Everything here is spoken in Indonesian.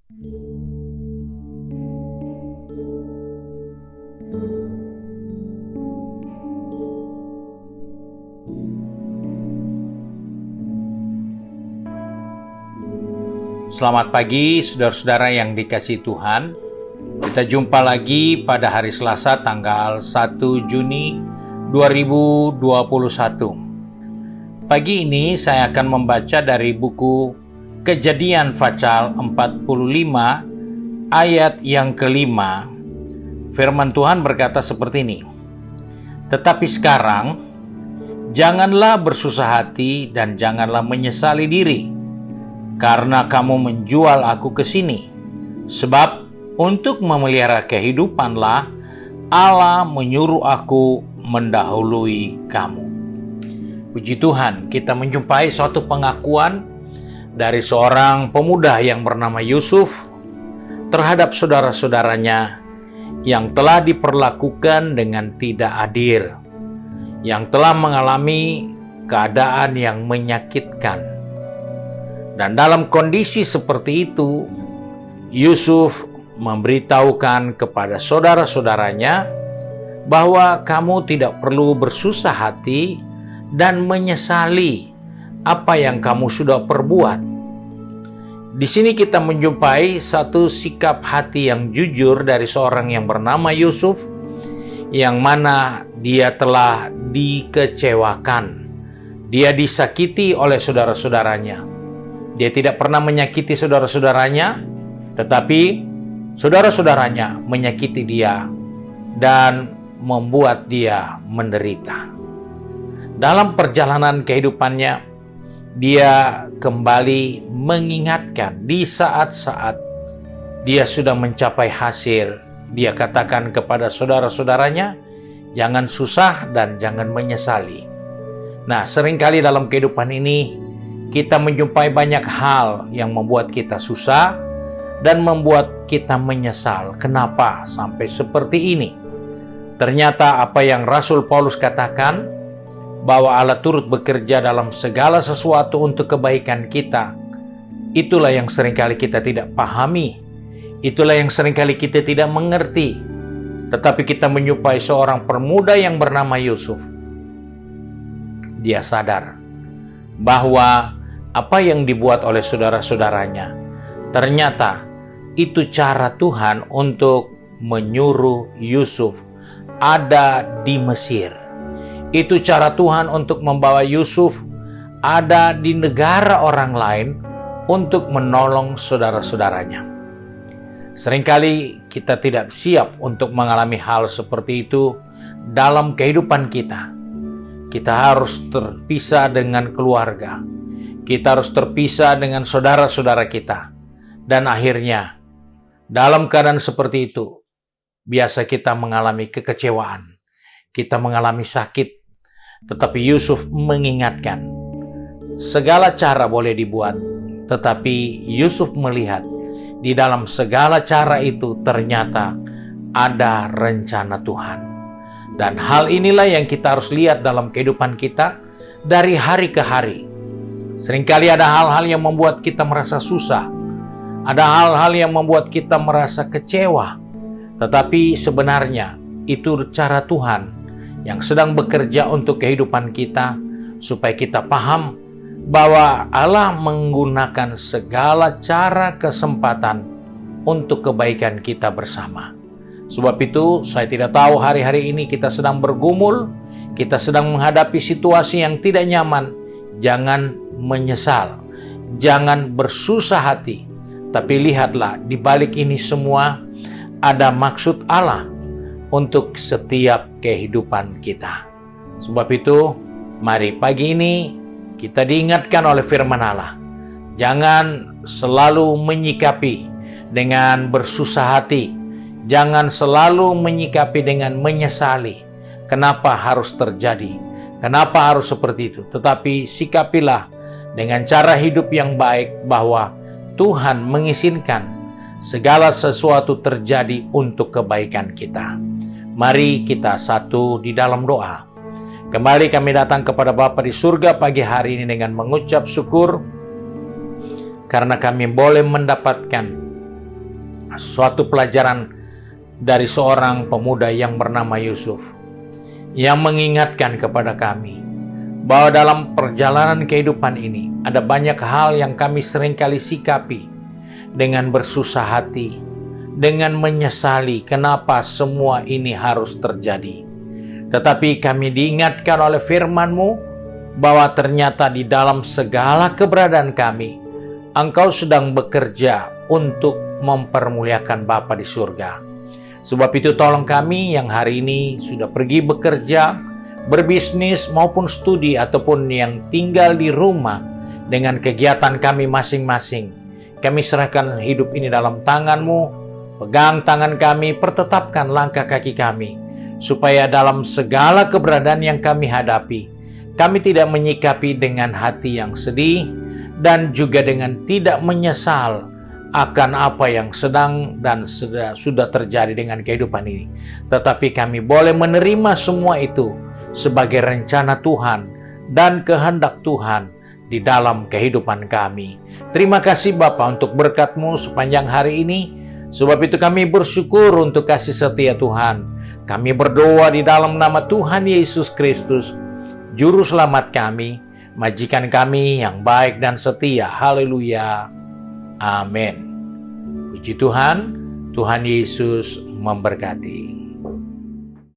Selamat pagi saudara-saudara yang dikasihi Tuhan. Kita jumpa lagi pada hari Selasa tanggal 1 Juni 2021. Pagi ini saya akan membaca dari buku Kejadian Pasal 45 ayat yang kelima. Firman Tuhan berkata seperti ini. Tetapi sekarang, janganlah bersusah hati dan janganlah menyesali diri, karena kamu menjual aku ke sini. Sebab untuk memelihara kehidupanlah Allah menyuruh aku mendahului kamu. Puji Tuhan, kita menjumpai suatu pengakuan dari seorang pemuda yang bernama Yusuf terhadap saudara-saudaranya yang telah diperlakukan dengan tidak adil, yang telah mengalami keadaan yang menyakitkan. Dan dalam kondisi seperti itu, Yusuf memberitahukan kepada saudara-saudaranya bahwa kamu tidak perlu bersusah hati dan menyesali apa yang kamu sudah perbuat. Di sini kita menjumpai satu sikap hati yang jujur dari seorang yang bernama Yusuf, yang mana dia telah dikecewakan, dia disakiti oleh saudara-saudaranya. Dia tidak pernah menyakiti saudara-saudaranya, tetapi saudara-saudaranya menyakiti dia dan membuat dia menderita. Dalam perjalanan kehidupannya, dia kembali mengingatkan di saat-saat dia sudah mencapai hasil. Dia katakan kepada saudara-saudaranya, jangan susah dan jangan menyesali. Nah, seringkali dalam kehidupan ini, kita menjumpai banyak hal yang membuat kita susah dan membuat kita menyesal. Kenapa sampai seperti ini? Ternyata apa yang Rasul Paulus katakan, bahwa Allah turut bekerja dalam segala sesuatu untuk kebaikan kita. Itulah yang seringkali kita tidak pahami. Itulah yang seringkali kita tidak mengerti. Tetapi kita menjumpai seorang pemuda yang bernama Yusuf. Dia sadar bahwa apa yang dibuat oleh saudara-saudaranya, ternyata itu cara Tuhan untuk menyuruh Yusuf ada di Mesir. Itu cara Tuhan untuk membawa Yusuf ada di negara orang lain untuk menolong saudara-saudaranya. Seringkali kita tidak siap untuk mengalami hal seperti itu dalam kehidupan kita. Kita harus terpisah dengan keluarga. Kita harus terpisah dengan saudara-saudara kita. Dan akhirnya, dalam keadaan seperti itu, biasa kita mengalami kekecewaan. Kita mengalami sakit. Tetapi Yusuf mengingatkan, segala cara boleh dibuat. Tetapi Yusuf melihat, di dalam segala cara itu ternyata ada rencana Tuhan. Dan hal inilah yang kita harus lihat dalam kehidupan kita dari hari ke hari. Seringkali ada hal-hal yang membuat kita merasa susah. Ada hal-hal yang membuat kita merasa kecewa. Tetapi sebenarnya itu cara Tuhan yang sedang bekerja untuk kehidupan kita, supaya kita paham bahwa Allah menggunakan segala cara kesempatan untuk kebaikan kita bersama. Sebab itu saya tidak tahu hari-hari ini kita sedang bergumul, kita sedang menghadapi situasi yang tidak nyaman. Jangan menyesal, jangan bersusah hati, tapi lihatlah di balik ini semua ada maksud Allah untuk setiap kehidupan kita. Sebab itu, mari pagi ini kita diingatkan oleh firman Allah, jangan selalu menyikapi dengan bersusah hati, jangan selalu menyikapi dengan menyesali. Kenapa harus terjadi? Kenapa harus seperti itu? Tetapi sikapilah dengan cara hidup yang baik, bahwa Tuhan mengizinkan segala sesuatu terjadi untuk kebaikan kita. Mari kita satu di dalam doa. Kembali kami datang kepada Bapa di surga pagi hari ini dengan mengucap syukur karena kami boleh mendapatkan suatu pelajaran dari seorang pemuda yang bernama Yusuf, yang mengingatkan kepada kami bahwa dalam perjalanan kehidupan ini ada banyak hal yang kami seringkali sikapi dengan bersusah hati, dengan menyesali kenapa semua ini harus terjadi. Tetapi kami diingatkan oleh firman-Mu bahwa ternyata di dalam segala keberadaan kami, Engkau sedang bekerja untuk mempermuliakan Bapa di surga. Sebab itu tolong kami yang hari ini sudah pergi bekerja, berbisnis maupun studi, ataupun yang tinggal di rumah dengan kegiatan kami masing-masing. Kami serahkan hidup ini dalam tangan-Mu. Pegang tangan kami, pertetapkan langkah kaki kami, supaya dalam segala keberadaan yang kami hadapi, kami tidak menyikapi dengan hati yang sedih dan juga dengan tidak menyesal akan apa yang sedang dan sudah terjadi dengan kehidupan ini. Tetapi kami boleh menerima semua itu sebagai rencana Tuhan dan kehendak Tuhan di dalam kehidupan kami. Terima kasih Bapa untuk berkat-Mu sepanjang hari ini. Sebab itu kami bersyukur untuk kasih setia Tuhan. Kami berdoa di dalam nama Tuhan Yesus Kristus, Juru Selamat kami, majikan kami yang baik dan setia. Haleluya. Amin. Puji Tuhan, Tuhan Yesus memberkati.